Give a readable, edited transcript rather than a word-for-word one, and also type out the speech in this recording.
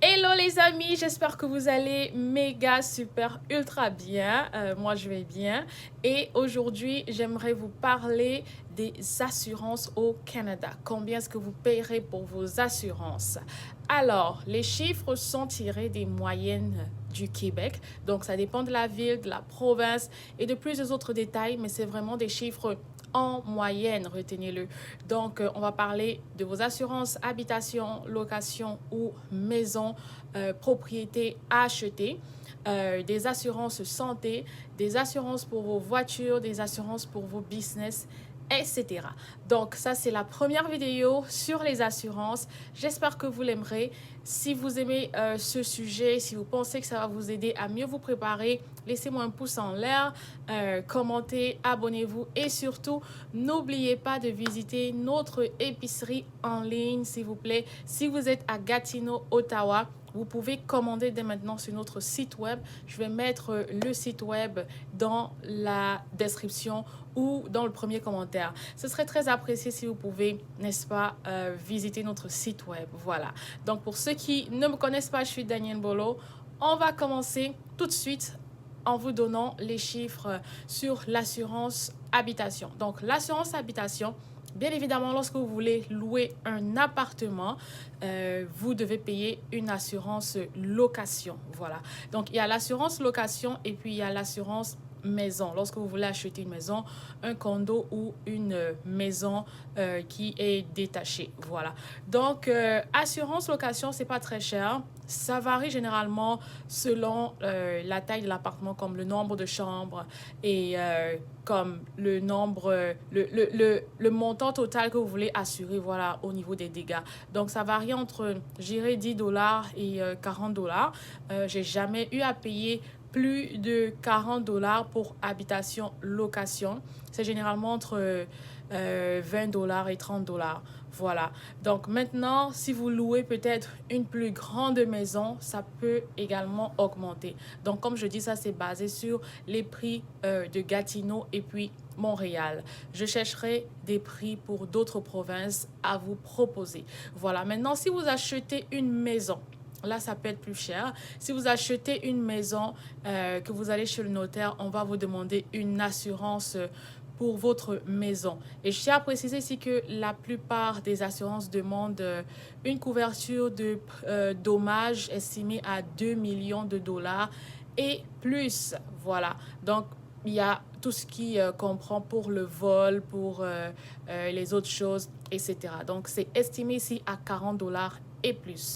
Hello les amis, j'espère que vous allez méga super ultra bien. Moi je vais bien et aujourd'hui j'aimerais vous parler des assurances au Canada. Combien est-ce que vous payerez pour vos assurances? Alors, les chiffres sont tirés des moyennes du Québec. Donc ça dépend de la ville, de la province et de plusieurs autres détails, mais c'est vraiment des chiffres en moyenne, retenez-le. Donc, on va parler de vos assurances habitation, location ou maison, propriété à acheter, des assurances santé, des assurances pour vos voitures, des assurances pour vos business, etc. Donc ça, c'est la première vidéo sur les assurances. J'espère que vous l'aimerez. Si vous aimez ce sujet, si vous pensez que ça va vous aider à mieux vous préparer, laissez-moi un pouce en l'air, commentez, abonnez-vous et surtout, n'oubliez pas de visiter notre épicerie en ligne, s'il vous plaît. Si vous êtes à Gatineau, Ottawa, vous pouvez commander dès maintenant sur notre site web. Je vais mettre le site web dans la description ou dans le premier commentaire. Ce serait très apprécié si vous pouvez, n'est-ce pas, visiter notre site web. Voilà. Donc, pour ceux qui ne me connaissent pas, je suis Danielle Bolo. On va commencer tout de suite en vous donnant les chiffres sur l'assurance habitation. Donc, l'assurance habitation, bien évidemment, lorsque vous voulez louer un appartement, vous devez payer une assurance location. Voilà. Donc, il y a l'assurance location et puis il y a l'assurance maison. Lorsque vous voulez acheter une maison, un condo ou une maison qui est détachée. Voilà. Donc, assurance location, c'est pas très cher. Ça varie généralement selon la taille de l'appartement, comme le nombre de chambres et comme le nombre, le montant total que vous voulez assurer, voilà, au niveau des dégâts. Donc, ça varie entre, j'irais, 10 dollars et 40 dollars. J'ai jamais eu à payer plus de 40 dollars pour habitation location. C'est généralement entre 20 dollars et 30 dollars. Voilà. Donc maintenant, si vous louez peut-être une plus grande maison, ça peut également augmenter. Donc comme je dis, ça c'est basé sur les prix de Gatineau et puis Montréal. Je chercherai des prix pour d'autres provinces à vous proposer. Voilà. Maintenant, si vous achetez une maison, là, ça peut être plus cher. Si vous achetez une maison, que vous allez chez le notaire, on va vous demander une assurance pour votre maison. Et je tiens à préciser ici que la plupart des assurances demandent une couverture de dommages estimée à 2 millions de dollars et plus. Voilà. Donc, il y a tout ce qui comprend pour le vol, pour les autres choses, etc. Donc, c'est estimé ici à 40 dollars et plus.